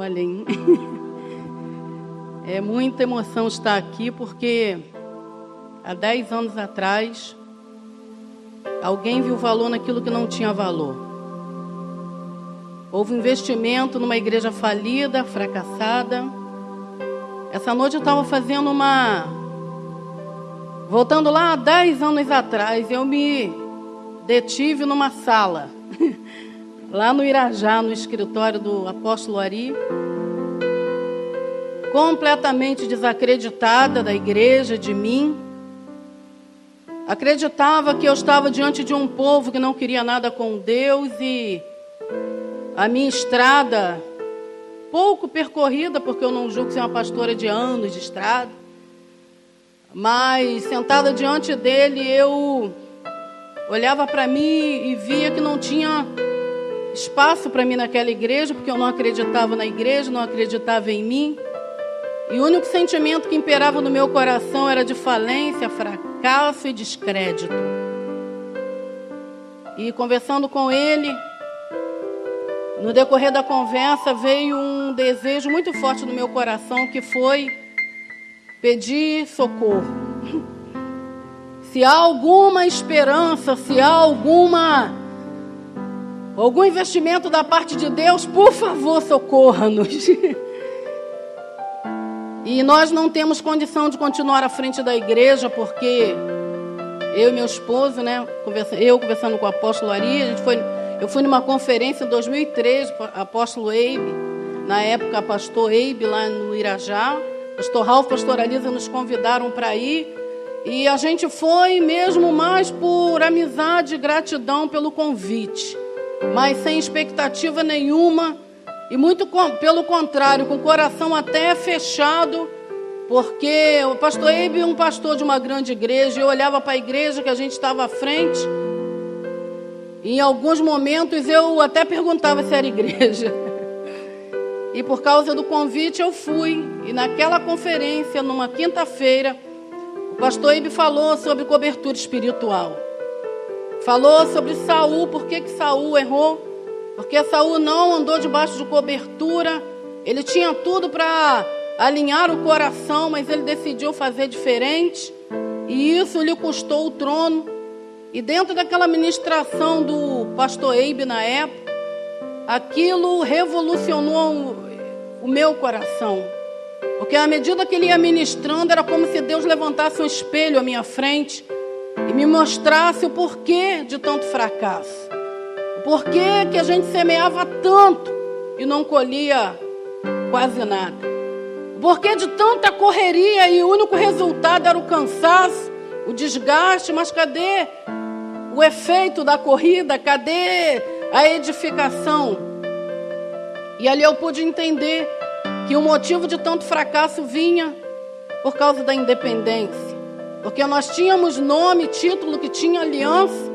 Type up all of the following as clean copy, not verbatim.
Olhem, é muita emoção estar aqui, porque há 10 anos atrás, alguém viu valor naquilo que não tinha valor. Houve investimento numa igreja falida, fracassada. Essa noite eu estava fazendo voltando lá há 10 anos atrás, eu me detive numa sala, lá no Irajá, no escritório do apóstolo Ari, completamente desacreditada da igreja, de mim. Acreditava que eu estava diante de um povo que não queria nada com Deus e a minha estrada, pouco percorrida, porque eu não julgo ser uma pastora de anos de estrada, mas sentada diante dele, eu olhava para mim e via que não tinha espaço para mim naquela igreja, porque eu não acreditava na igreja, não acreditava em mim. E o único sentimento que imperava no meu coração era de falência, fracasso e descrédito. E conversando com ele, no decorrer da conversa, veio um desejo muito forte no meu coração, que foi pedir socorro. Se há alguma esperança, se há algum investimento da parte de Deus, por favor, socorra-nos. E nós não temos condição de continuar à frente da igreja, porque eu e meu esposo, eu conversando com o apóstolo Ari, eu fui numa conferência em 2013, apóstolo Eibe, na época pastor Eibe lá no Irajá, pastor Ralf, pastor Alisa nos convidaram para ir, e a gente foi mesmo mais por amizade e gratidão pelo convite, mas sem expectativa nenhuma, e muito pelo contrário, com o coração até fechado, porque o pastor Eibe é um pastor de uma grande igreja, eu olhava para a igreja que a gente estava à frente, e em alguns momentos eu até perguntava se era igreja. E por causa do convite eu fui, e naquela conferência, numa quinta-feira, o pastor Eibe falou sobre cobertura espiritual. Falou sobre Saul, por que Saul errou. Porque Saul não andou debaixo de cobertura, ele tinha tudo para alinhar o coração, mas ele decidiu fazer diferente, e isso lhe custou o trono. E dentro daquela ministração do pastor Eibe na época, aquilo revolucionou o meu coração. Porque à medida que ele ia ministrando, era como se Deus levantasse um espelho à minha frente e me mostrasse o porquê de tanto fracasso. Por que a gente semeava tanto e não colhia quase nada? Por que de tanta correria e o único resultado era o cansaço, o desgaste, mas cadê o efeito da corrida? Cadê a edificação? E ali eu pude entender que o motivo de tanto fracasso vinha por causa da independência. Porque nós tínhamos nome, título, que tinha aliança,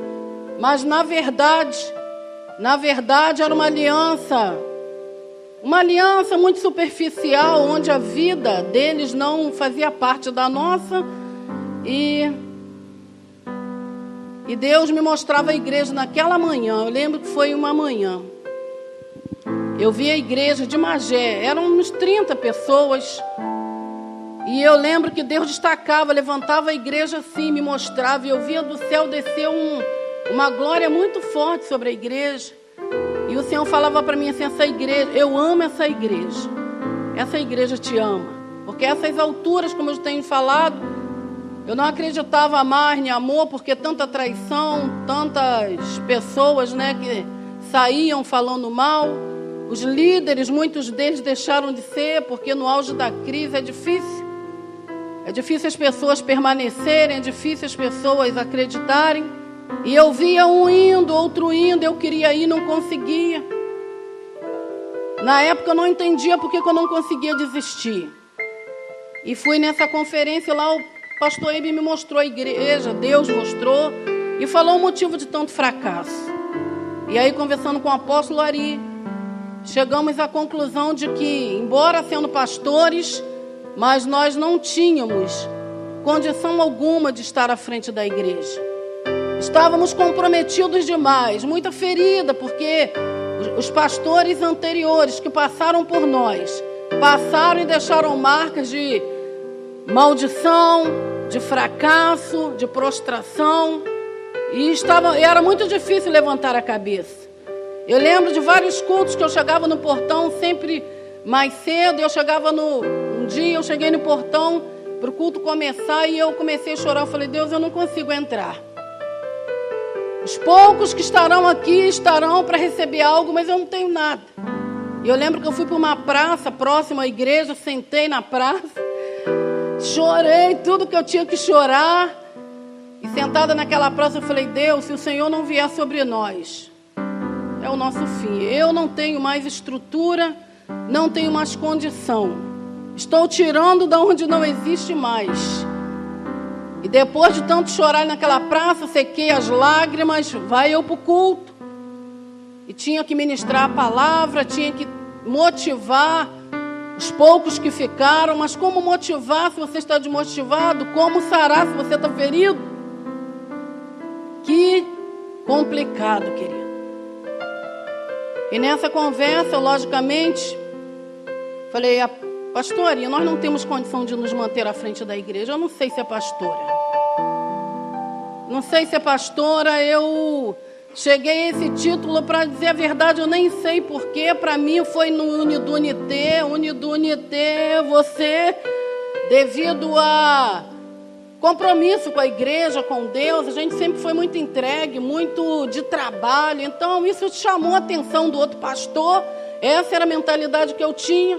mas na verdade era uma aliança muito superficial, onde a vida deles não fazia parte da nossa. E Deus me mostrava a igreja naquela manhã. Eu lembro que foi uma manhã. Eu vi a igreja de Magé, eram uns 30 pessoas. E eu lembro que Deus destacava, levantava a igreja assim, me mostrava. E eu via do céu descer uma glória muito forte sobre a igreja. E o Senhor falava para mim assim: essa igreja, eu amo essa igreja te ama. Porque essas alturas, como eu tenho falado, eu não acreditava mais em amor, porque tanta traição, tantas pessoas que saíam falando mal. Os líderes, muitos deles deixaram de ser, porque no auge da crise é difícil. É difícil as pessoas permanecerem, é difícil as pessoas acreditarem. E eu via um indo, outro indo, eu queria ir, não conseguia. Na época eu não entendia porque eu não conseguia desistir. E fui nessa conferência lá, o pastor Eibe me mostrou a igreja, Deus mostrou, e falou o motivo de tanto fracasso. E aí, conversando com o apóstolo Ari, chegamos à conclusão de que, embora sendo pastores, mas nós não tínhamos condição alguma de estar à frente da igreja. Estávamos comprometidos demais, muita ferida, porque Os pastores anteriores que passaram por nós, passaram e deixaram marcas de maldição, de fracasso, de prostração. E era muito difícil levantar a cabeça. Eu lembro de vários cultos que eu chegava no portão sempre mais cedo. Um dia eu cheguei no portão para o culto começar e eu comecei a chorar. Eu falei, Deus, eu não consigo entrar. Os poucos que estarão aqui estarão para receber algo, mas eu não tenho nada. E eu lembro que eu fui para uma praça próxima à igreja, sentei na praça, chorei tudo que eu tinha que chorar. E sentada naquela praça eu falei, Deus, se o Senhor não vier sobre nós, é o nosso fim. Eu não tenho mais estrutura, não tenho mais condição. Estou tirando da onde não existe mais. E depois de tanto chorar naquela praça, sequei as lágrimas, vai eu para o culto. E tinha que ministrar a palavra, tinha que motivar os poucos que ficaram. Mas como motivar se você está desmotivado? Como sarar se você está ferido? Que complicado, querido. E nessa conversa, logicamente, falei, pastorinha, nós não temos condição de nos manter à frente da igreja. Eu não sei se é pastora. Não sei se é pastora. Eu cheguei a esse título, para dizer a verdade, eu nem sei porquê. Para mim foi no Unidunité, você, devido a compromisso com a igreja, com Deus, a gente sempre foi muito entregue, muito de trabalho. Então isso chamou a atenção do outro pastor. Essa era a mentalidade que eu tinha.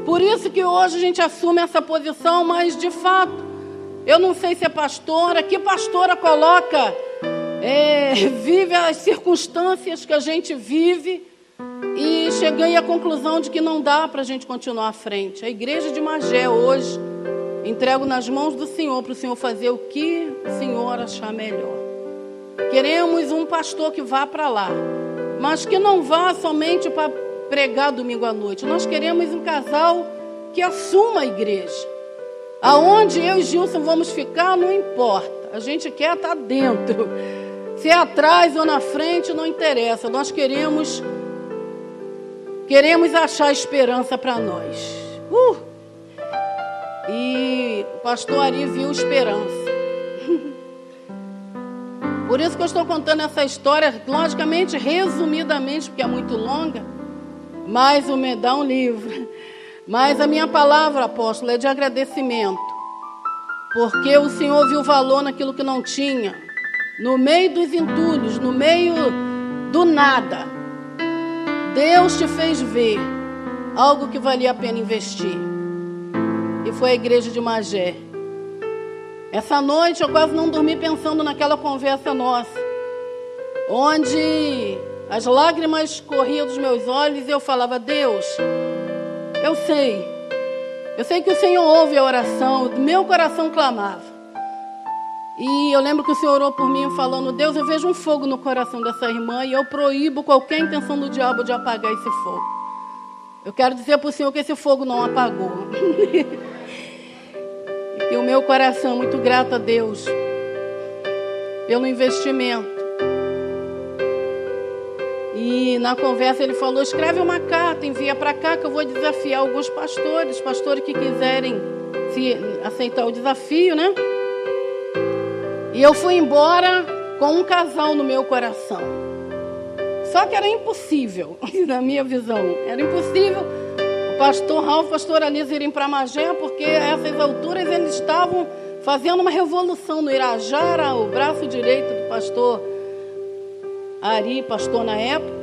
Por isso que hoje a gente assume essa posição, mas de fato, eu não sei se é pastora, que pastora coloca, vive as circunstâncias que a gente vive, e cheguei à conclusão de que não dá para a gente continuar à frente. A igreja de Magé hoje, entrego nas mãos do Senhor, para o Senhor fazer o que o Senhor achar melhor. Queremos um pastor que vá para lá, mas que não vá somente para pregar domingo à noite. Nós queremos um casal que assuma a igreja. Aonde eu e Gilson vamos ficar, não importa. A gente quer estar dentro. Se é atrás ou na frente, não interessa. Nós queremos achar esperança para nós. E o pastor Ari viu esperança. Por isso que eu estou contando essa história, logicamente, resumidamente, porque é muito longa. Mas me dá um livro. Mas a minha palavra, apóstolo, é de agradecimento. Porque o Senhor viu valor naquilo que não tinha. No meio dos entulhos, no meio do nada. Deus te fez ver algo que valia a pena investir. E foi a igreja de Magé. Essa noite eu quase não dormi pensando naquela conversa nossa. Onde as lágrimas corriam dos meus olhos e eu falava, Deus, eu sei que o Senhor ouve a oração, meu coração clamava. E eu lembro que o Senhor orou por mim falando, Deus, eu vejo um fogo no coração dessa irmã e eu proíbo qualquer intenção do diabo de apagar esse fogo. Eu quero dizer para o Senhor que esse fogo não apagou. E o meu coração, muito grato a Deus pelo investimento. E na conversa ele falou, escreve uma carta, envia para cá que eu vou desafiar alguns pastores que quiserem aceitar o desafio, né? E eu fui embora com um casal no meu coração. Só que era impossível, na minha visão, era impossível o pastor Ralf e a pastora Lisa irem para Magé, porque a essas alturas eles estavam fazendo uma revolução no Irajá, era o braço direito do pastor Ari, pastor na época.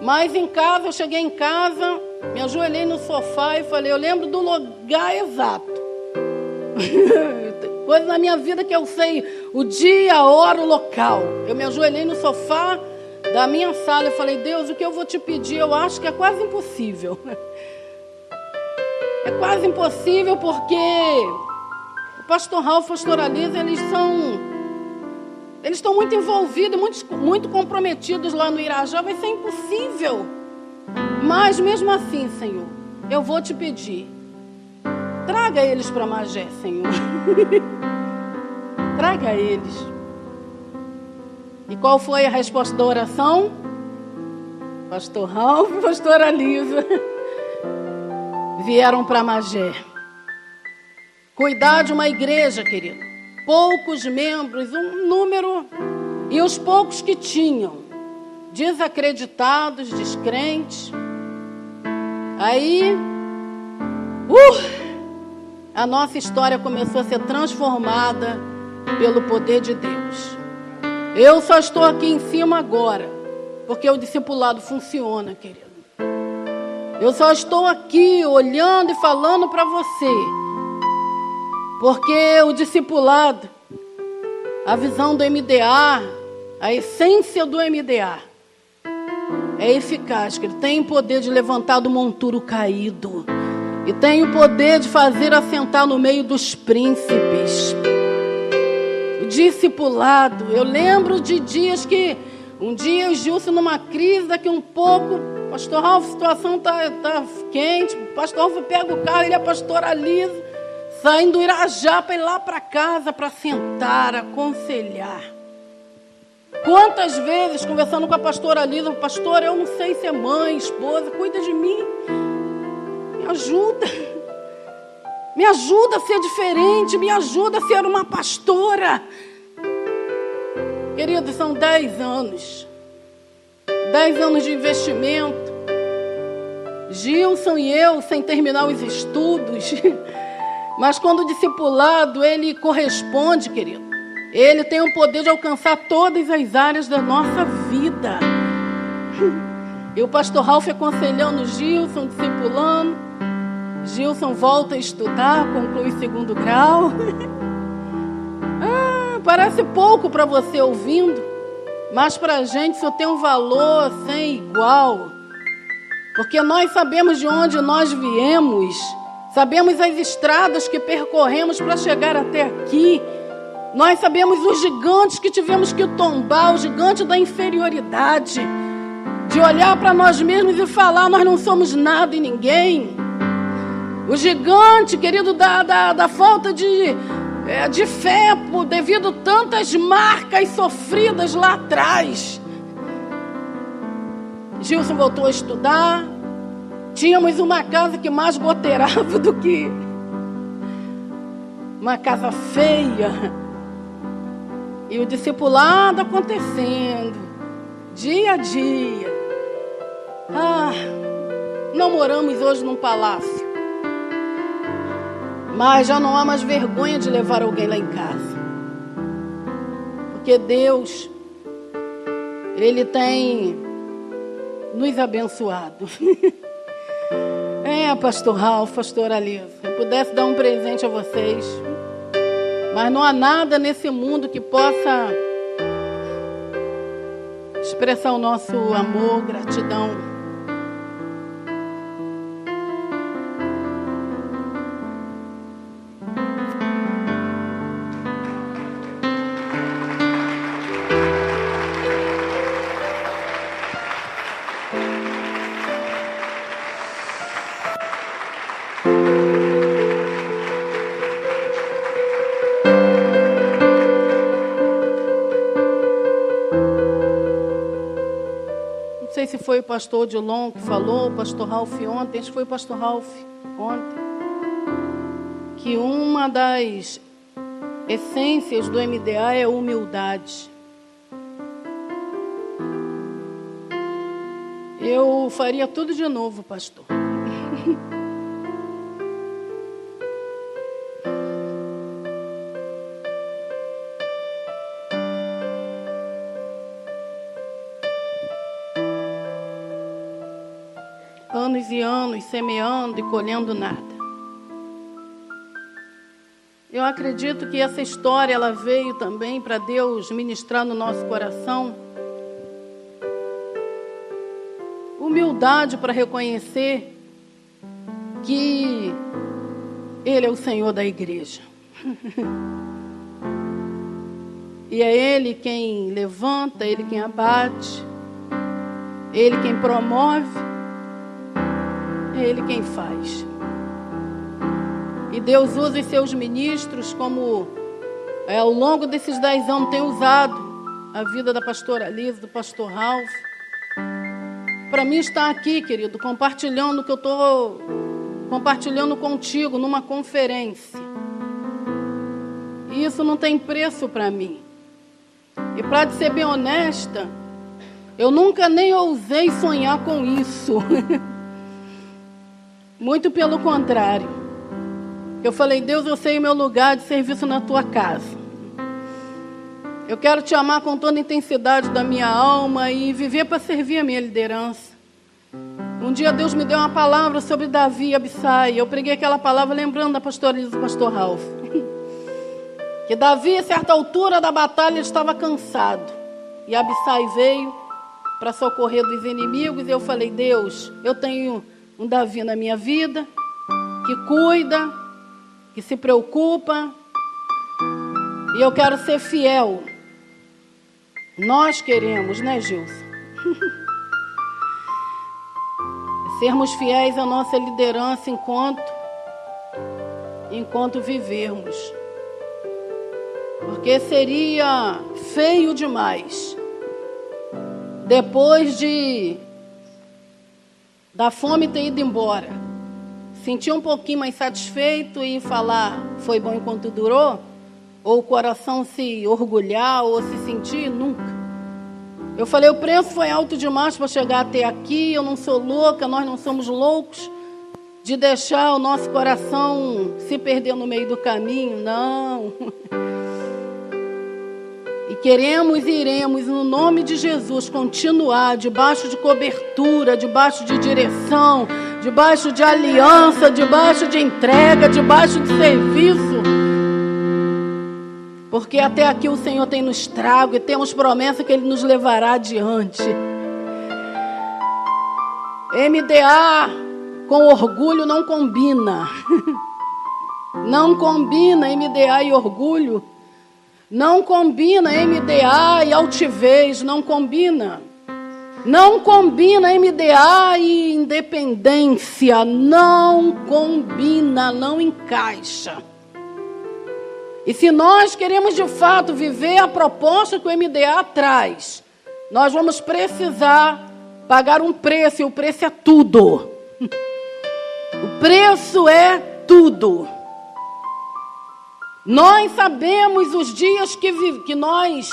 Mas em casa, eu cheguei em casa, me ajoelhei no sofá e falei, eu lembro do lugar exato. Coisa na minha vida que eu sei o dia, a hora, o local. Eu me ajoelhei no sofá da minha sala e falei, Deus, o que eu vou te pedir, eu acho que é quase impossível. É quase impossível porque o pastor Ralf e a pastora Lisa, eles estão muito envolvidos, muito comprometidos lá no Irajá. Vai ser impossível. Mas mesmo assim, Senhor, eu vou te pedir. Traga eles para Magé, Senhor. Traga eles. E qual foi a resposta da oração? Pastor Ralf e pastora Lisa vieram para Magé cuidar de uma igreja, querido. Poucos membros, um número, e os poucos que tinham, desacreditados, descrentes. Aí, a nossa história começou a ser transformada pelo poder de Deus. Eu só estou aqui em cima agora, porque o discipulado funciona, querido. Eu só estou aqui olhando e falando para você, porque o discipulado, a visão do MDA, a essência do MDA, é eficaz, que ele tem o poder de levantar do monturo caído. E tem o poder de fazer assentar no meio dos príncipes. O discipulado. Eu lembro de dias que... Um dia eu e Gilson numa crise, daqui um pouco... Pastor Ralf, a situação tá quente. O pastor Ralf pega o carro, ele é a pastora Lisa, saindo do Irajá para ir lá para casa para sentar, aconselhar. Quantas vezes, conversando com a pastora Lisa, pastora, eu não sei se é mãe, esposa, cuida de mim. Me ajuda. Me ajuda a ser diferente, me ajuda a ser uma pastora. Queridos, são 10 anos. 10 anos de investimento. Gilson e eu, sem terminar os estudos. Mas quando o discipulado, ele corresponde, querido. Ele tem o poder de alcançar todas as áreas da nossa vida. E o pastor Ralf aconselhando Gilson, discipulando. Gilson volta a estudar, conclui o 2º grau. Parece pouco para você ouvindo, mas para a gente isso tem um valor sem igual. Porque nós sabemos de onde nós viemos, sabemos as estradas que percorremos para chegar até aqui. Nós sabemos os gigantes que tivemos que tombar, o gigante da inferioridade, de olhar para nós mesmos e falar, nós não somos nada e ninguém. O gigante, querido, da falta de fé, devido a tantas marcas sofridas lá atrás. Gilson voltou a estudar. Tínhamos uma casa que mais goteirava do que uma casa feia. E o discipulado acontecendo, dia a dia. Não moramos hoje num palácio, mas já não há mais vergonha de levar alguém lá em casa. Porque Deus, Ele tem nos abençoado. Pastor Ralf, pastora Lisa, se eu pudesse dar um presente a vocês, mas não há nada nesse mundo que possa expressar o nosso amor, gratidão. Não sei se foi o pastor Odilon que falou, o pastor Ralf ontem, acho que foi o pastor Ralf ontem, que uma das essências do MDA é a humildade. Eu faria tudo de novo, pastor. Anos e anos semeando e colhendo nada. Eu acredito que essa história ela veio também para Deus ministrar no nosso coração humildade para reconhecer que Ele é o Senhor da igreja. E é Ele quem levanta, Ele quem abate, Ele quem promove, é Ele quem faz. E Deus usa os seus ministros como ao longo desses 10 anos tem usado a vida da pastora Lisa, do pastor Ralf, para mim estar aqui, querido, compartilhando o que eu estou compartilhando contigo numa conferência. E isso não tem preço para mim. E para ser bem honesta, eu nunca nem ousei sonhar com isso. Muito pelo contrário. Eu falei, Deus, eu sei o meu lugar de serviço na tua casa. Eu quero te amar com toda a intensidade da minha alma e viver para servir a minha liderança. Um dia Deus me deu uma palavra sobre Davi e Abissai. Eu preguei aquela palavra lembrando da pastora Elisa e do pastor Ralph. Que Davi, a certa altura da batalha, estava cansado. E Abissai veio para socorrer dos inimigos. E eu falei, Deus, eu tenho um Davi na minha vida, que cuida, que se preocupa. E eu quero ser fiel. Nós queremos, né, Gilson? Sermos fiéis à nossa liderança enquanto vivermos. Porque seria feio demais, depois da fome ter ido embora, sentir um pouquinho mais satisfeito e falar, foi bom enquanto durou, ou o coração se orgulhar ou se sentir, nunca. Eu falei, o preço foi alto demais para chegar até aqui, eu não sou louca, nós não somos loucos de deixar o nosso coração se perder no meio do caminho, não. E queremos e iremos, no nome de Jesus, continuar debaixo de cobertura, debaixo de direção, debaixo de aliança, debaixo de entrega, debaixo de serviço. Porque até aqui o Senhor tem nos trago e temos promessa que Ele nos levará adiante. MDA com orgulho não combina. Não combina MDA e orgulho. Não combina MDA e altivez. Não combina. Não combina MDA e independência. Não combina, não encaixa. E se nós queremos de fato viver a proposta que o MDA traz, nós vamos precisar pagar um preço, e o preço é tudo. O preço é tudo. Nós sabemos os dias que nós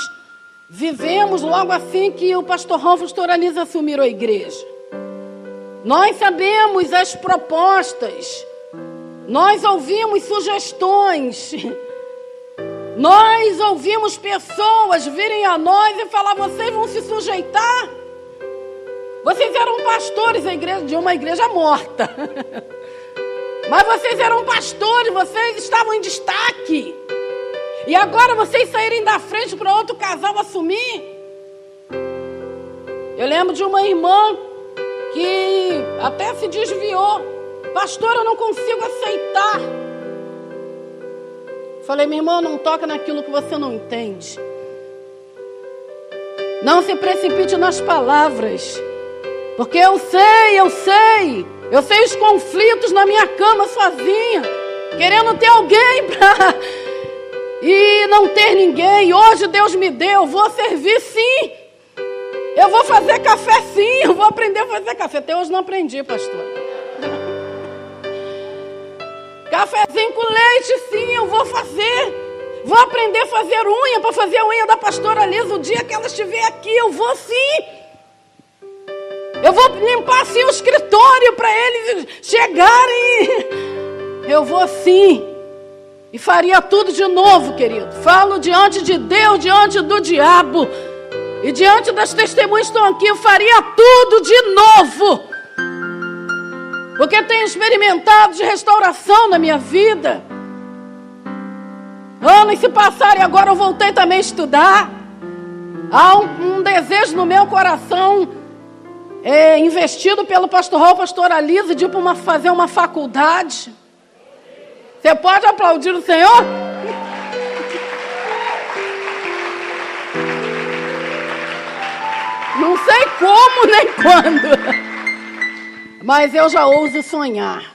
vivemos logo assim que o pastor Ralph e a pastora Elisa assumiram a igreja. Nós sabemos as propostas. Nós ouvimos sugestões. Nós ouvimos pessoas virem a nós e falar, vocês vão se sujeitar? Vocês eram pastores de uma igreja morta. Mas vocês eram pastores, vocês estavam em destaque. E agora vocês saírem da frente para outro casal assumir? Eu lembro de uma irmã que até se desviou. Pastor, eu não consigo aceitar. Falei, minha irmã, não toca naquilo que você não entende. Não se precipite nas palavras. Porque eu sei os conflitos na minha cama sozinha, querendo ter alguém para... E não ter ninguém. Hoje Deus me deu, eu vou servir sim. Eu vou fazer café sim, eu vou aprender a fazer café. Até hoje não aprendi, pastor. Cafezinho com leite, sim, eu vou fazer. Vou aprender a fazer unha, para fazer a unha da pastora Elisa. O dia que ela estiver aqui, eu vou sim. Eu vou limpar assim o escritório para eles chegarem. Eu vou sim. E faria tudo de novo, querido. Falo diante de Deus, diante do diabo. E diante das testemunhas que estão aqui, eu faria tudo de novo. Porque tenho experimentado de restauração na minha vida. Anos se passaram e agora eu voltei também a estudar. Há um desejo no meu coração, investido pelo pastor Ralph, pastora Elisa, de fazer uma faculdade. Você pode aplaudir o Senhor? Não sei como nem quando. Mas eu já ouso sonhar.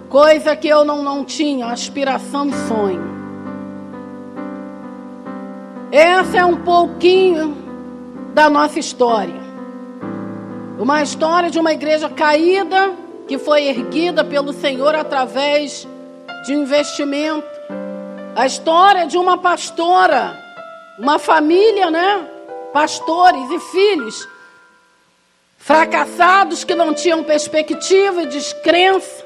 Coisa que eu não tinha, aspiração e sonho. Essa é um pouquinho da nossa história. Uma história de uma igreja caída que foi erguida pelo Senhor através de um investimento. A história de uma pastora, uma família, né? Pastores e filhos fracassados que não tinham perspectiva e descrença,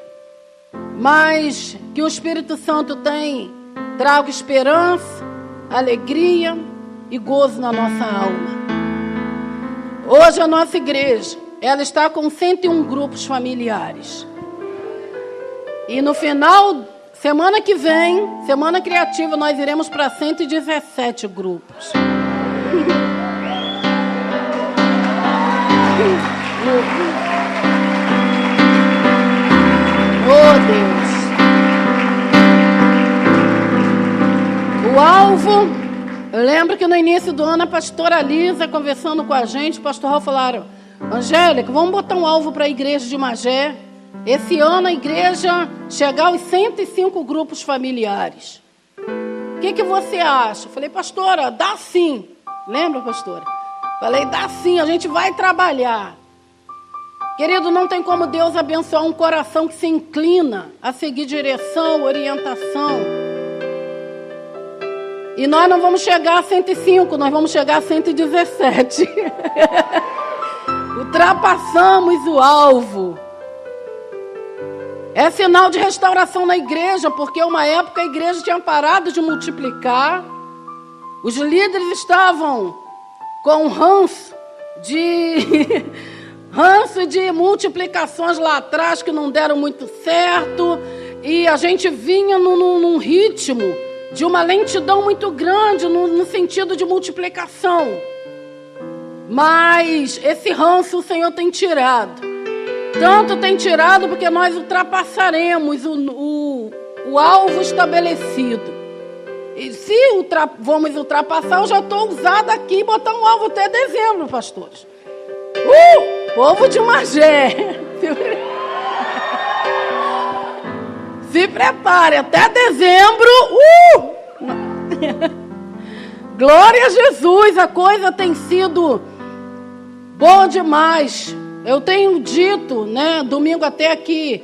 mas que o Espírito Santo tem trago esperança, alegria e gozo na nossa alma. Hoje a nossa igreja, ela está com 101 grupos familiares. E no final, semana que vem, semana criativa, nós iremos para 117 grupos. Oh, Deus. O alvo, eu lembro que no início do ano a pastora Lisa conversando com a gente, o pastor Raul falaram: Angélica, vamos botar um alvo para a igreja de Magé. Esse ano a igreja chegar aos 105 grupos familiares. O que você acha? Eu falei: pastora, dá sim. Lembra, pastora? Falei: dá sim, a gente vai trabalhar. Querido, não tem como Deus abençoar um coração que se inclina a seguir direção, orientação. E nós não vamos chegar a 105, nós vamos chegar a 117. Ultrapassamos o alvo. É sinal de restauração na igreja, porque uma época a igreja tinha parado de multiplicar. Os líderes estavam com ranço de multiplicações lá atrás que não deram muito certo. E a gente vinha num ritmo de uma lentidão muito grande no sentido de multiplicação. Mas esse ranço o Senhor tem tirado. Tanto tem tirado porque nós ultrapassaremos o alvo estabelecido. E se vamos ultrapassar, eu já estou ousada aqui botar um alvo até dezembro, pastores. Povo de Magé. Se prepare, até dezembro. Glória a Jesus, a coisa tem sido boa demais. Eu tenho dito, né, domingo até aqui,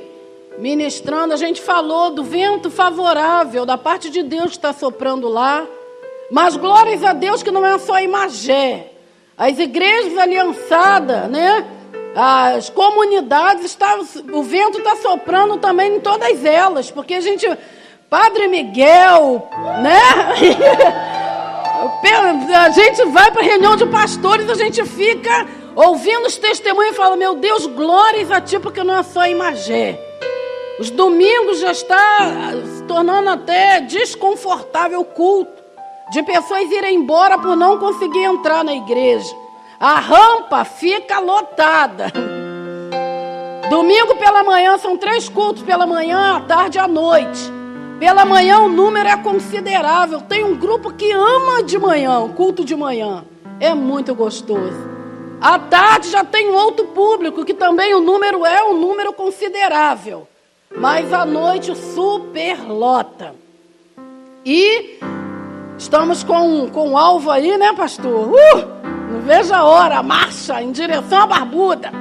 ministrando, a gente falou do vento favorável da parte de Deus que está soprando lá. Mas glórias a Deus que não é só em Magé. As igrejas aliançadas, né? As comunidades, o vento está soprando também em todas elas. Porque a gente, Padre Miguel, né? A gente vai para reunião de pastores, a gente fica ouvindo os testemunhos e fala: meu Deus, glórias a ti, porque não é só em Magé. Os domingos já está se tornando até desconfortável o culto, de pessoas irem embora por não conseguir entrar na igreja. A rampa fica lotada. Domingo pela manhã, são 3 cultos pela manhã, à tarde e à noite. Pela manhã o número é considerável. Tem um grupo que ama de manhã, o culto de manhã. É muito gostoso. À tarde já tem um outro público, que também o número é um número considerável. Mas à noite superlota. E estamos com um alvo aí, né, pastor? Não vejo a hora, a marcha em direção à Barbuda.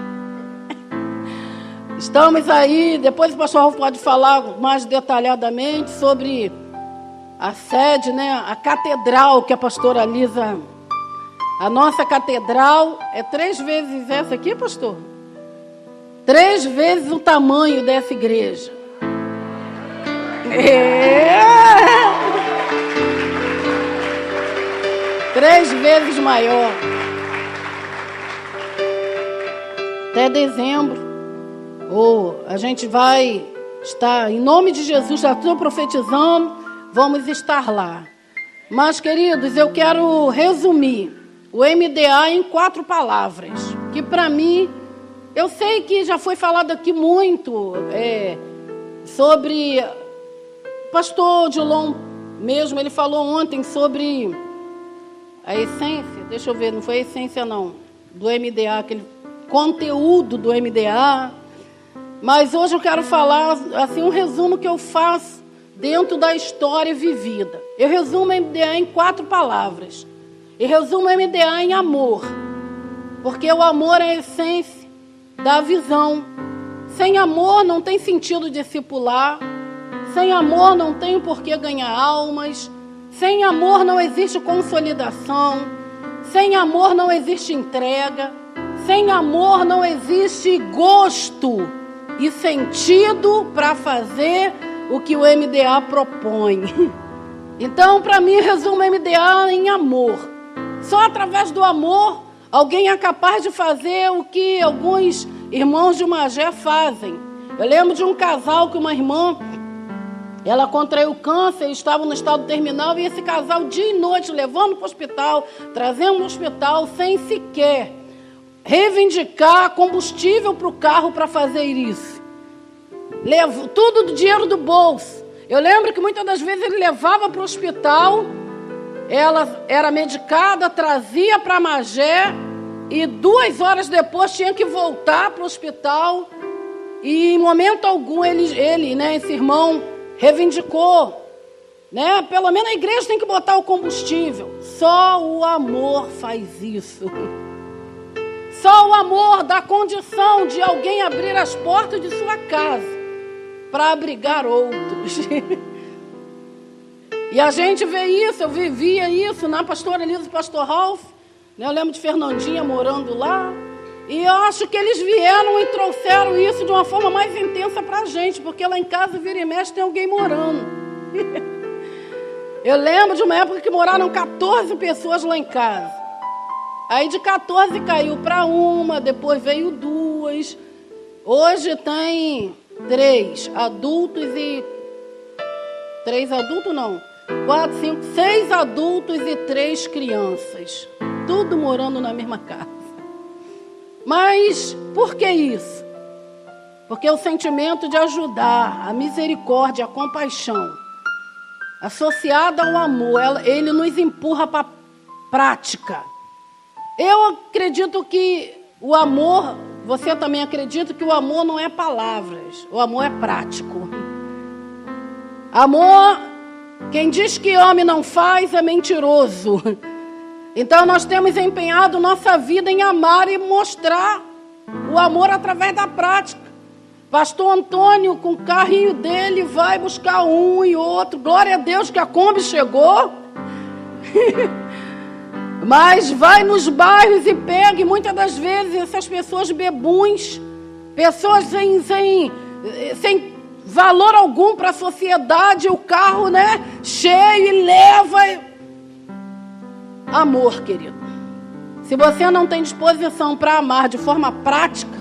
Estamos aí, depois o pastor Raul pode falar mais detalhadamente sobre a sede, né, a catedral que a pastora Lisa... A nossa catedral é 3 vezes essa aqui, pastor? 3 vezes o tamanho dessa igreja. 3 vezes maior. Até dezembro. A gente vai estar, em nome de Jesus, já estou profetizando, vamos estar lá. Mas, queridos, eu quero resumir o MDA em 4 palavras, que para mim, eu sei que já foi falado aqui muito sobre, o pastor Dilon mesmo, ele falou ontem sobre a essência, deixa eu ver, não foi a essência não, do MDA, aquele conteúdo do MDA, mas hoje eu quero falar, assim, um resumo que eu faço dentro da história vivida. Eu resumo o MDA em 4 palavras. E resumo o MDA em amor. Porque o amor é a essência da visão. Sem amor não tem sentido discipular. Sem amor não tem por que ganhar almas. Sem amor não existe consolidação. Sem amor não existe entrega. Sem amor não existe gosto e sentido para fazer o que o MDA propõe. Então, para mim, resumo o MDA em amor. Só através do amor, alguém é capaz de fazer o que alguns irmãos de Magé fazem. Eu lembro de um casal que uma irmã, ela contraiu câncer, estava no estado terminal, e esse casal, dia e noite, levando para o hospital, trazendo para o hospital, sem sequer reivindicar combustível para o carro para fazer isso. Levou tudo do dinheiro do bolso. Eu lembro que muitas das vezes ele levava para o hospital, ela era medicada, trazia para Magé, e 2 horas depois tinha que voltar para o hospital, e em momento algum ele, né, esse irmão, reivindicou, né? Pelo menos a igreja tem que botar o combustível. Só o amor faz isso. Só o amor dá condição de alguém abrir as portas de sua casa para abrigar outros. E a gente vê isso, eu vivia isso na pastora Elisa e pastor Ralph, né? Eu lembro de Fernandinha morando lá. E eu acho que eles vieram e trouxeram isso de uma forma mais intensa para a gente, porque lá em casa, vira e mexe, tem alguém morando. Eu lembro de uma época que moraram 14 pessoas lá em casa. Aí de 14 caiu para uma, depois veio 2. Hoje tem 3 adultos e... 3 adultos não, 4, 5, 6 adultos e 3 crianças. Tudo morando na mesma casa. Mas por que isso? Porque o sentimento de ajudar, a misericórdia, a compaixão, associada ao amor, ele nos empurra para a prática. Eu acredito que o amor, você também acredita que o amor não é palavras, o amor é prático. Amor, quem diz que homem não faz é mentiroso. Então nós temos empenhado nossa vida em amar e mostrar o amor através da prática. Pastor Antônio, com o carrinho dele, vai buscar um e outro. Glória a Deus que a Kombi chegou. Mas vai nos bairros e pega, e muitas das vezes essas pessoas bebuns, pessoas sem valor algum para a sociedade, o carro, né, cheio, e leva. Amor, querido. Se você não tem disposição para amar de forma prática,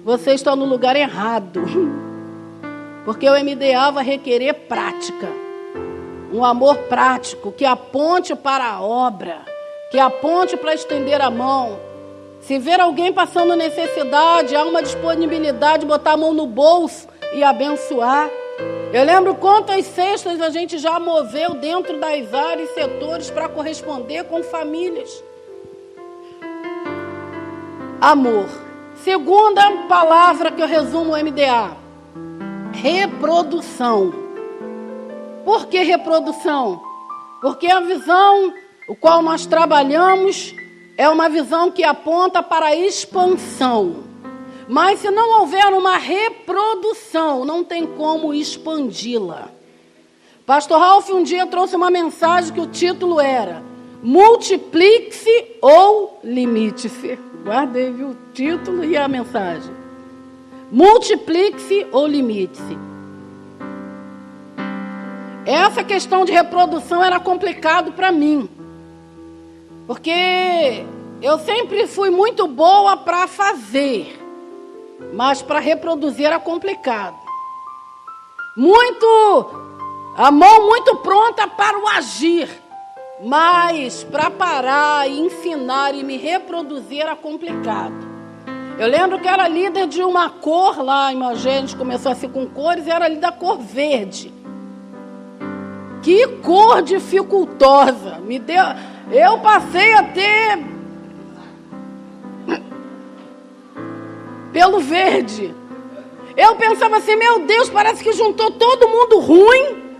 você está no lugar errado. Porque o MDA vai requerer prática. Um amor prático que aponte para a obra, que aponte para estender a mão. Se ver alguém passando necessidade, há uma disponibilidade de botar a mão no bolso e abençoar. Eu lembro quantas cestas a gente já moveu dentro das áreas e setores para corresponder com famílias. Amor. Segunda palavra que eu resumo o MDA. Reprodução. Por que reprodução? Porque a visão o qual nós trabalhamos é uma visão que aponta para a expansão. Mas se não houver uma reprodução, não tem como expandi-la. Pastor Ralph um dia trouxe uma mensagem que o título era Multiplique-se ou limite-se. Guardei, viu? O título e a mensagem. Multiplique-se ou limite-se. Essa questão de reprodução era complicado para mim. Porque eu sempre fui muito boa para fazer. Mas para reproduzir era complicado. A mão muito pronta para o agir. Mas para parar e ensinar e me reproduzir era complicado. Eu lembro que era líder de uma cor lá em Magé, a gente começou assim com cores, e era líder da cor verde. Que cor dificultosa. Eu passei a ter pelo verde. Eu pensava assim, meu Deus, parece que juntou todo mundo ruim.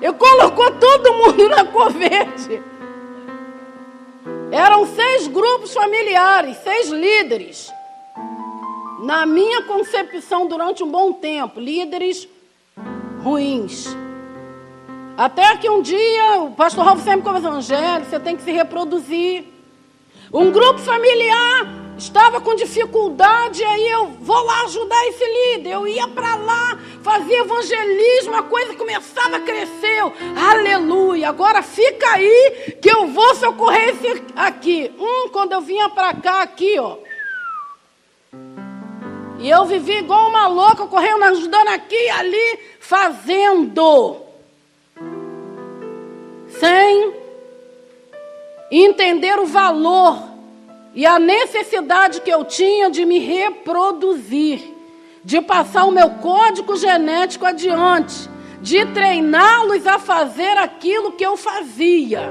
Eu colocou todo mundo na cor verde. Eram 6 grupos familiares, 6 líderes. Na minha concepção, durante um bom tempo, líderes ruins. Até que um dia, o pastor Ralf sempre conversou, Angélica, você tem que se reproduzir. Um grupo familiar estava com dificuldade, aí eu vou lá ajudar esse líder. Eu ia para lá, fazia evangelismo, a coisa começava a crescer. Aleluia, agora fica aí que eu vou socorrer esse aqui. Quando eu vinha para cá, aqui, ó. E eu vivi igual uma louca, correndo, ajudando aqui e ali, fazendo. Sem entender o valor e a necessidade que eu tinha de me reproduzir, de passar o meu código genético adiante, de treiná-los a fazer aquilo que eu fazia.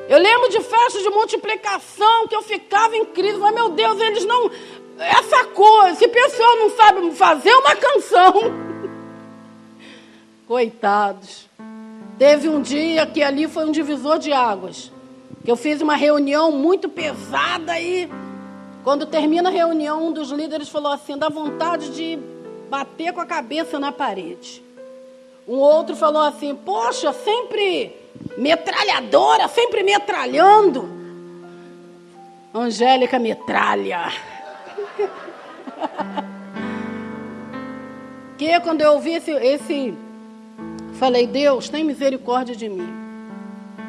Eu lembro de festas de multiplicação que eu ficava em crise, mas meu Deus, eles não... Essa coisa, esse pessoal não sabe fazer uma canção. Coitados. Teve um dia que ali foi um divisor de águas. Que eu fiz uma reunião muito pesada e quando termina a reunião, um dos líderes falou assim, dá vontade de bater com a cabeça na parede. Um outro falou assim, poxa, sempre metralhadora, sempre metralhando. Angélica metralha. Que quando eu ouvi falei, Deus, tem misericórdia de mim.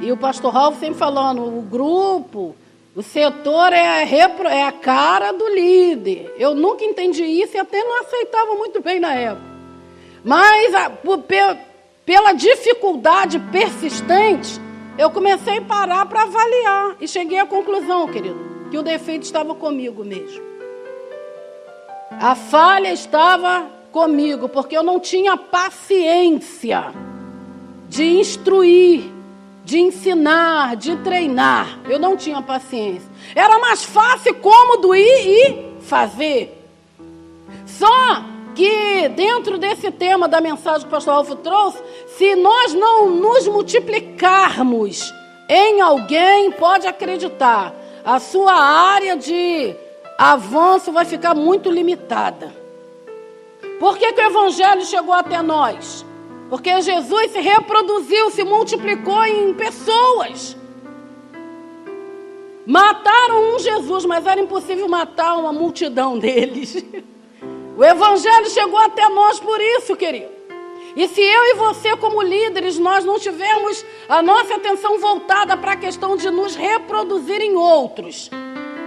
E o pastor Ralf sempre falando, o grupo, o setor é a cara do líder. Eu nunca entendi isso e até não aceitava muito bem na época. Mas pela dificuldade persistente, eu comecei a parar para avaliar. E cheguei à conclusão, querido, que o defeito estava comigo mesmo. A falha estava comigo, porque eu não tinha paciência de instruir, de ensinar, de treinar. Eu não tinha paciência. Era mais fácil e cômodo ir e fazer. Só que dentro desse tema da mensagem que o pastor Ralf trouxe, se nós não nos multiplicarmos em alguém, pode acreditar, a sua área de avanço vai ficar muito limitada. Por que o evangelho chegou até nós? Porque Jesus se reproduziu, se multiplicou em pessoas. Mataram um Jesus, mas era impossível matar uma multidão deles. O evangelho chegou até nós por isso, querido. E se eu e você, como líderes, nós não tivermos a nossa atenção voltada para a questão de nos reproduzir em outros,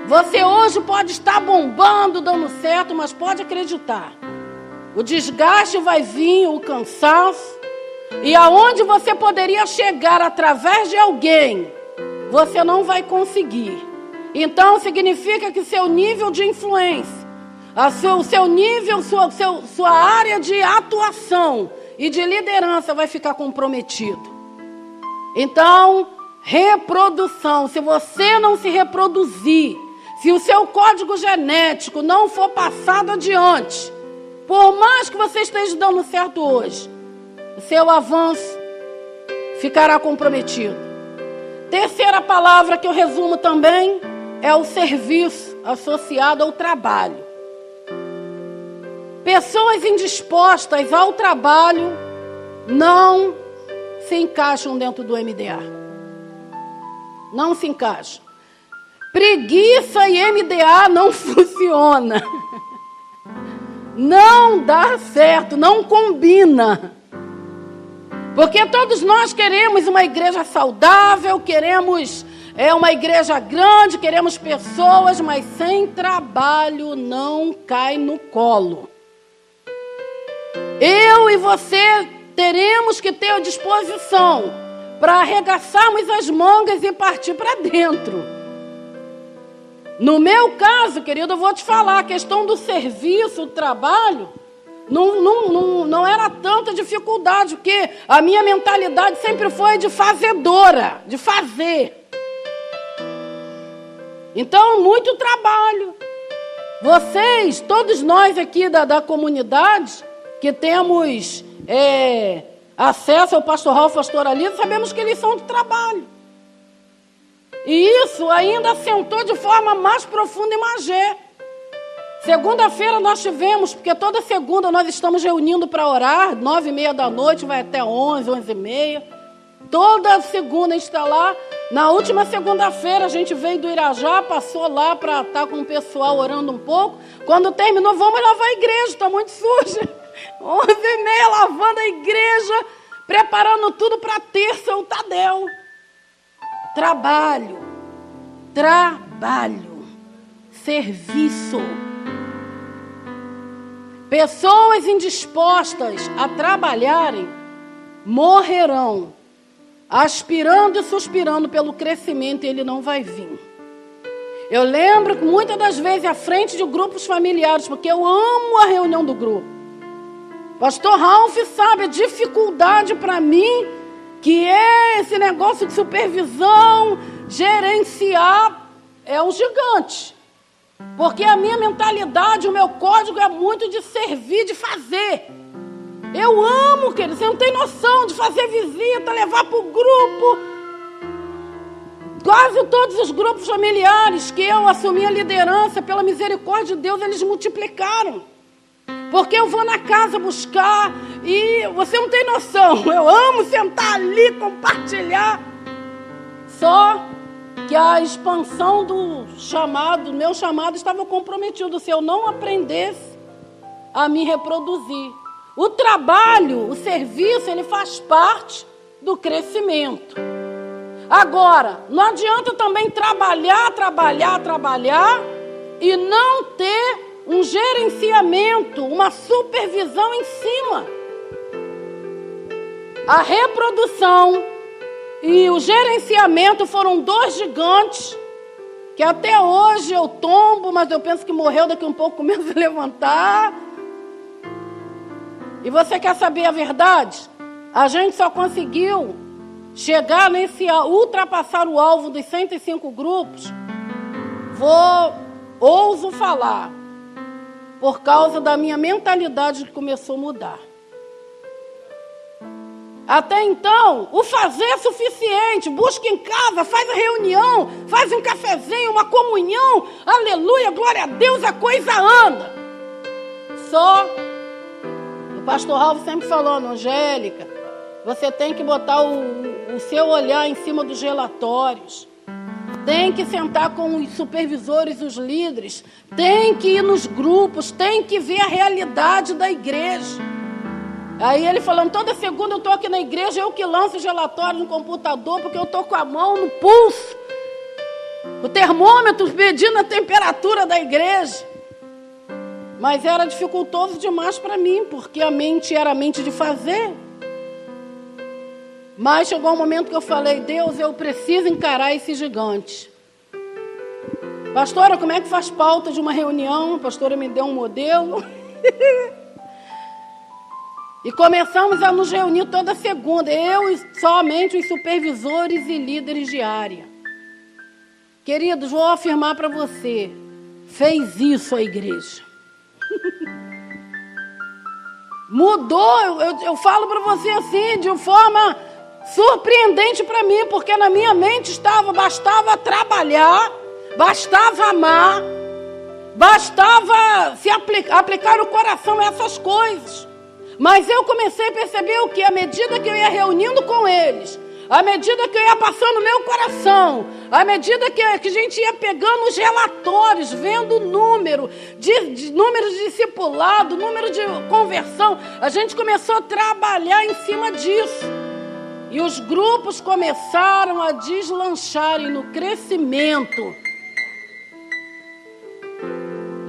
você hoje pode estar bombando, dando certo, mas pode acreditar. O desgaste vai vir, o cansaço. E aonde você poderia chegar através de alguém, você não vai conseguir. Então, significa que seu nível de influência, o seu nível, sua área de atuação e de liderança vai ficar comprometido. Então, reprodução. Se você não se reproduzir, se o seu código genético não for passado adiante, por mais que você esteja dando certo hoje, o seu avanço ficará comprometido. Terceira palavra que eu resumo também é o serviço associado ao trabalho. Pessoas indispostas ao trabalho não se encaixam dentro do MDA. Não se encaixam. Preguiça e MDA não funciona. Não dá certo, não combina. Porque todos nós queremos uma igreja saudável, queremos uma igreja grande, queremos pessoas, mas sem trabalho não cai no colo. Eu e você teremos que ter a disposição para arregaçarmos as mangas e partir para dentro. No meu caso, querido, eu vou te falar, a questão do serviço, do trabalho, não era tanta dificuldade, porque a minha mentalidade sempre foi de fazedora, de fazer. Então, muito trabalho. Vocês, todos nós aqui da comunidade, que temos acesso ao pastor Ralf, pastor Alito, sabemos que eles são de trabalho. E isso ainda assentou de forma mais profunda em Magé. Segunda-feira nós tivemos, porque toda segunda nós estamos reunindo para orar, 9h30 da noite, vai até 11, 11h30. Toda segunda a gente está lá. Na última segunda-feira a gente veio do Irajá, passou lá para estar com o pessoal orando um pouco. Quando terminou, vamos lavar a igreja, está muito suja. 11h30 lavando a igreja, preparando tudo para a terça, o Tadel. Trabalho, serviço. Pessoas indispostas a trabalharem morrerão, aspirando e suspirando pelo crescimento, e ele não vai vir. Eu lembro que muitas das vezes à frente de grupos familiares, porque eu amo a reunião do grupo. Pastor Ralph sabe a dificuldade para mim que é esse negócio de supervisão, gerenciar, é um gigante. Porque a minha mentalidade, o meu código é muito de servir, de fazer. Eu amo, querido, você não tem noção de fazer visita, levar para o grupo. Quase todos os grupos familiares que eu assumi a liderança, pela misericórdia de Deus, eles multiplicaram. Porque eu vou na casa buscar e você não tem noção. Eu amo sentar ali, compartilhar. Só que a expansão do meu chamado estava comprometido. Se eu não aprendesse a me reproduzir. O trabalho, o serviço, ele faz parte do crescimento. Agora, não adianta também trabalhar e não ter um gerenciamento, uma supervisão em cima. A reprodução e o gerenciamento foram dois gigantes que até hoje eu tombo, mas eu penso que morreu, daqui um pouco começa a levantar. E você quer saber a verdade? A gente só conseguiu chegar ultrapassar o alvo dos 105 grupos, ouso falar, por causa da minha mentalidade que começou a mudar. Até então, o fazer é suficiente. Busca em casa, faz a reunião, faz um cafezinho, uma comunhão. Aleluia, glória a Deus, a coisa anda. Só, o pastor Ralph sempre falou, Angélica, você tem que botar o seu olhar em cima dos relatórios. Tem que sentar com os supervisores, os líderes. Tem que ir nos grupos, tem que ver a realidade da igreja. Aí ele falando, toda segunda eu estou aqui na igreja, eu que lanço os relatórios no computador, porque eu estou com a mão no pulso. O termômetro medindo a temperatura da igreja. Mas era dificultoso demais para mim, porque a mente era a mente de fazer. Mas chegou um momento que eu falei, Deus, eu preciso encarar esse gigante. Pastora, como é que faz pauta de uma reunião? A pastora me deu um modelo. E começamos a nos reunir toda segunda, eu e somente os supervisores e líderes de área. Queridos, vou afirmar para você, fez isso a igreja. Mudou, eu falo para você assim, de forma surpreendente para mim, porque na minha mente bastava trabalhar, bastava amar, bastava se aplicar o coração a essas coisas. Mas eu comecei a perceber o que? À medida que eu ia reunindo com eles, à medida que eu ia passando o meu coração, à medida que a gente ia pegando os relatórios, vendo o número de discipulado, número de conversão, a gente começou a trabalhar em cima disso. E os grupos começaram a deslancharem no crescimento.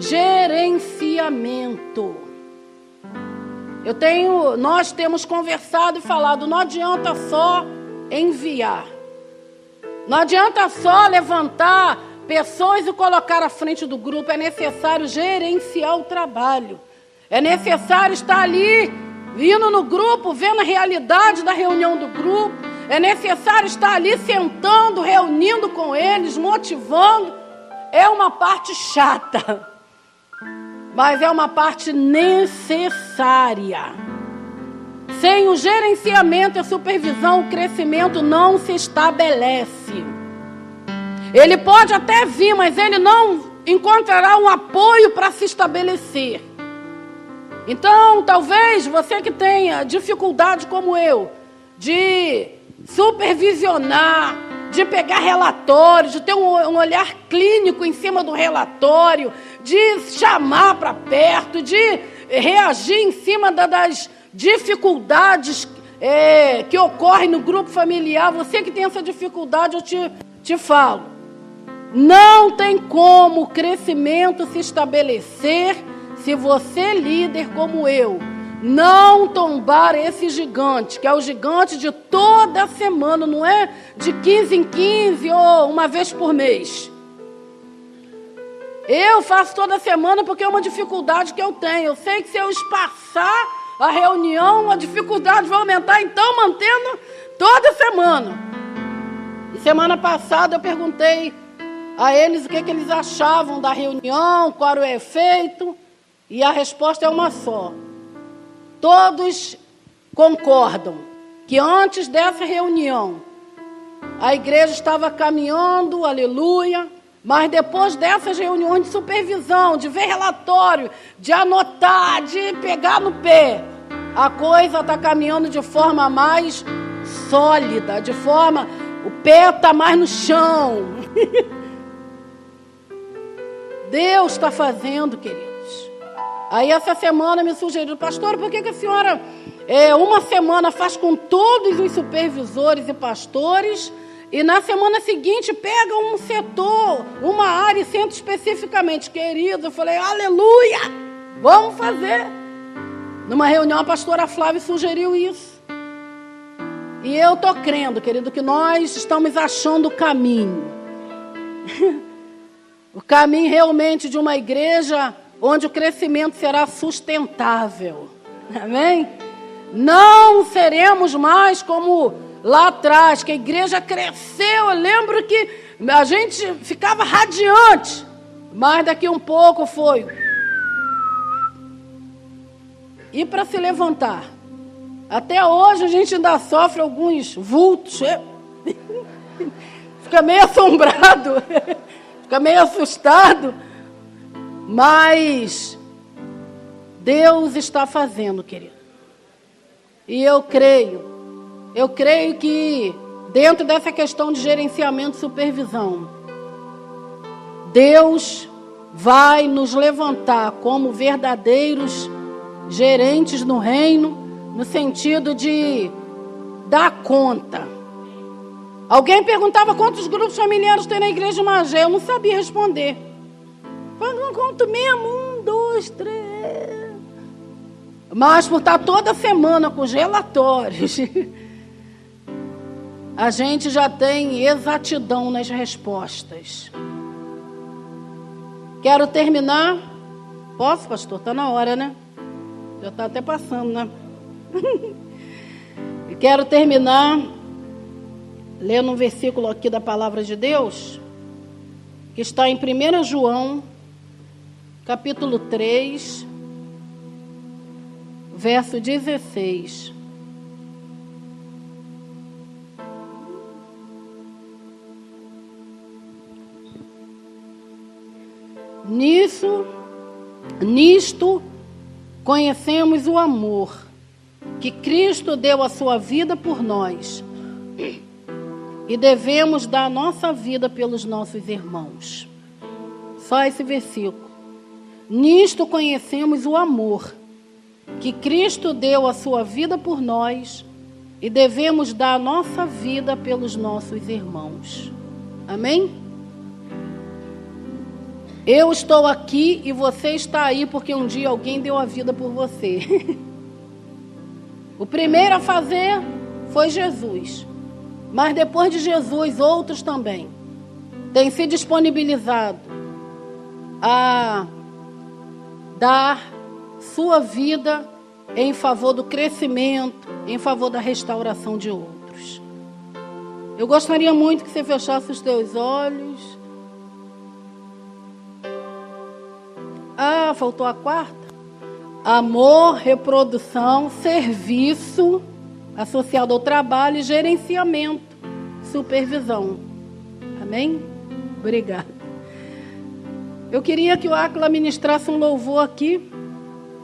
Gerenciamento. Nós temos conversado e falado, não adianta só enviar. Não adianta só levantar pessoas e colocar à frente do grupo. É necessário gerenciar o trabalho. É necessário estar ali, indo no grupo, vendo a realidade da reunião do grupo. É necessário estar ali sentando, reunindo com eles, motivando. É uma parte chata. Mas é uma parte necessária. Sem o gerenciamento e a supervisão, o crescimento não se estabelece. Ele pode até vir, mas ele não encontrará um apoio para se estabelecer. Então, talvez você que tenha dificuldade como eu, de supervisionar, de pegar relatório, de ter um olhar clínico em cima do relatório, de chamar para perto, de reagir em cima das dificuldades que ocorrem no grupo familiar. Você que tem essa dificuldade, eu te falo, não tem como o crescimento se estabelecer se você, líder como eu, não tombar esse gigante, que é o gigante de toda semana, não é de 15 em 15 ou uma vez por mês. Eu faço toda semana porque é uma dificuldade que eu tenho. Eu sei que se eu espaçar a reunião, a dificuldade vai aumentar, então mantendo toda semana. E semana passada eu perguntei a eles o que eles achavam da reunião, qual era o efeito, e a resposta é uma só. Todos concordam que antes dessa reunião a igreja estava caminhando, aleluia, mas depois dessas reuniões de supervisão, de ver relatório, de anotar, de pegar no pé, a coisa está caminhando de forma mais sólida, de forma, o pé está mais no chão. Deus está fazendo, queridos. Aí essa semana me sugeriram, pastor, por que a senhora uma semana faz com todos os supervisores e pastores e na semana seguinte pega um setor, uma área e senta especificamente? Querido, eu falei, aleluia, vamos fazer. Numa reunião a pastora Flávia sugeriu isso. E eu estou crendo, querido, que nós estamos achando o caminho. O caminho realmente de uma igreja onde o crescimento será sustentável. Amém? Não seremos mais como lá atrás, que a igreja cresceu. Eu lembro que a gente ficava radiante, mas daqui um pouco foi. E para se levantar. Até hoje a gente ainda sofre alguns vultos. Fica meio assombrado, fica meio assustado. Mas Deus está fazendo, querido. E eu creio que dentro dessa questão de gerenciamento e supervisão, Deus vai nos levantar como verdadeiros gerentes no reino, no sentido de dar conta. Alguém perguntava quantos grupos familiares tem na igreja de Magé, eu não sabia responder. Eu conto mesmo, 1, 2, 3. Mas por estar toda semana com os relatórios, a gente já tem exatidão nas respostas. Quero terminar. Posso, pastor? Está na hora, né? Já está até passando, né? E quero terminar lendo um versículo aqui da palavra de Deus, que está em 1 João, capítulo 3, verso 16. Nisto conhecemos o amor que Cristo deu a sua vida por nós e devemos dar a nossa vida pelos nossos irmãos. Só esse versículo. Nisto conhecemos o amor que Cristo deu a sua vida por nós e devemos dar a nossa vida pelos nossos irmãos. Amém? Eu estou aqui e você está aí porque um dia alguém deu a vida por você. O primeiro a fazer foi Jesus. Mas depois de Jesus, outros também têm se disponibilizado a dar sua vida em favor do crescimento, em favor da restauração de outros. Eu gostaria muito que você fechasse os teus olhos. Faltou a quarta. Amor, reprodução, serviço associado ao trabalho e gerenciamento, supervisão. Amém? Obrigada. Eu queria que o Áquila ministrasse um louvor aqui,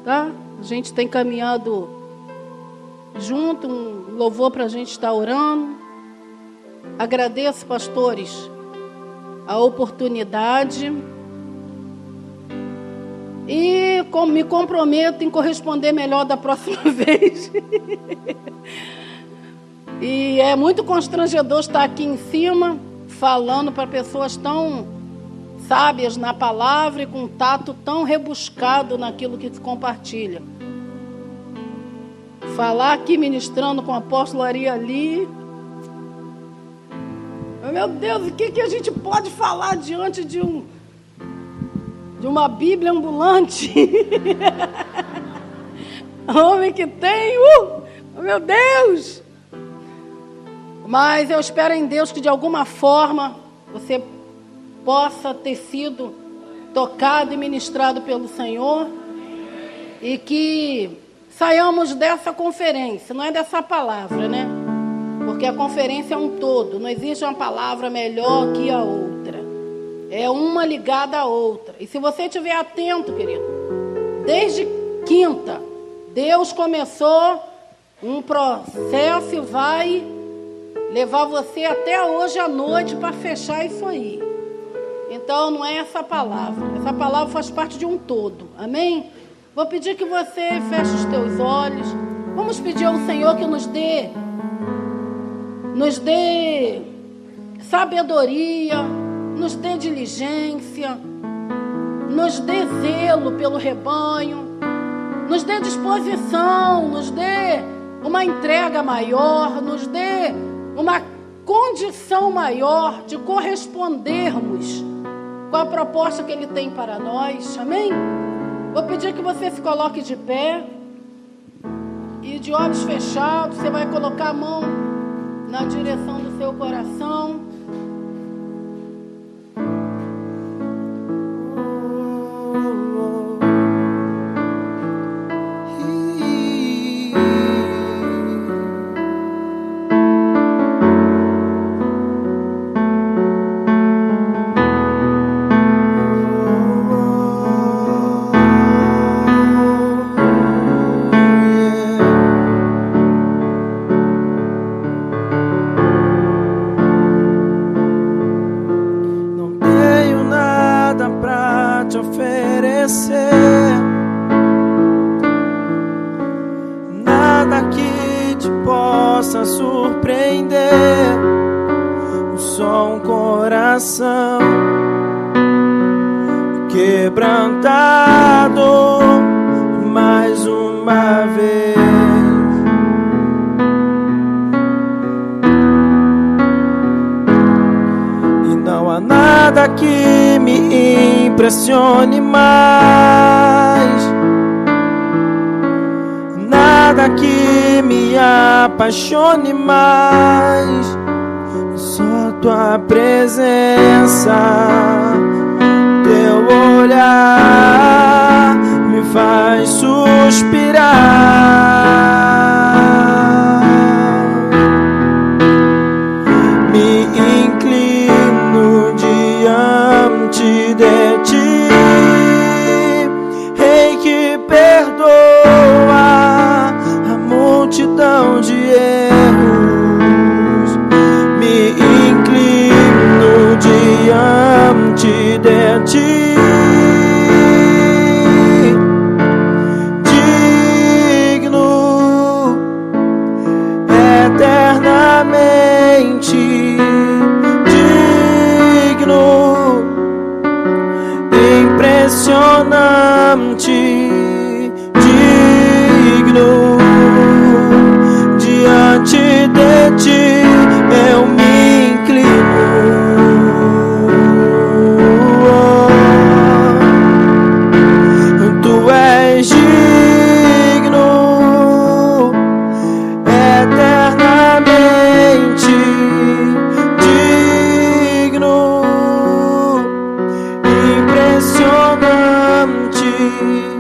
tá? A gente tem caminhado junto, um louvor para a gente estar orando. Agradeço, pastores, a oportunidade e me comprometo em corresponder melhor da próxima vez. E é muito constrangedor estar aqui em cima, falando para pessoas tão sábias na palavra e com um tato tão rebuscado naquilo que se compartilha. Falar aqui ministrando com o apóstolo Ari ali. Meu Deus, o que a gente pode falar diante de uma Bíblia ambulante? Homem que tem, meu Deus! Mas eu espero em Deus que de alguma forma você possa ter sido tocado e ministrado pelo Senhor e que saiamos dessa conferência, não é dessa palavra, né? Porque a conferência é um todo, não existe uma palavra melhor que a outra. É uma ligada à outra. E se você estiver atento, querido, desde quinta, Deus começou um processo e vai levar você até hoje à noite para fechar isso aí. Então não é essa palavra. Essa palavra faz parte de um todo. Amém? Vou pedir que você feche os teus olhos. Vamos pedir ao Senhor que nos dê sabedoria, nos dê diligência, nos dê zelo pelo rebanho, nos dê disposição, nos dê uma entrega maior, nos dê uma condição maior de correspondermos com a proposta que Ele tem para nós. Amém? Vou pedir que você se coloque de pé e de olhos fechados, você vai colocar a mão na direção do seu coração. Quebrantado mais uma vez, e não há nada que me impressione mais, nada que me apaixone mais, só tua presença. Teu olhar me faz suspirar, me inclino diante de ti, Rei que perdoa a multidão de erros, me inclino diante de ti, digno eternamente, digno, impressionante, digno, diante de ti eu me inclino. Impressionante.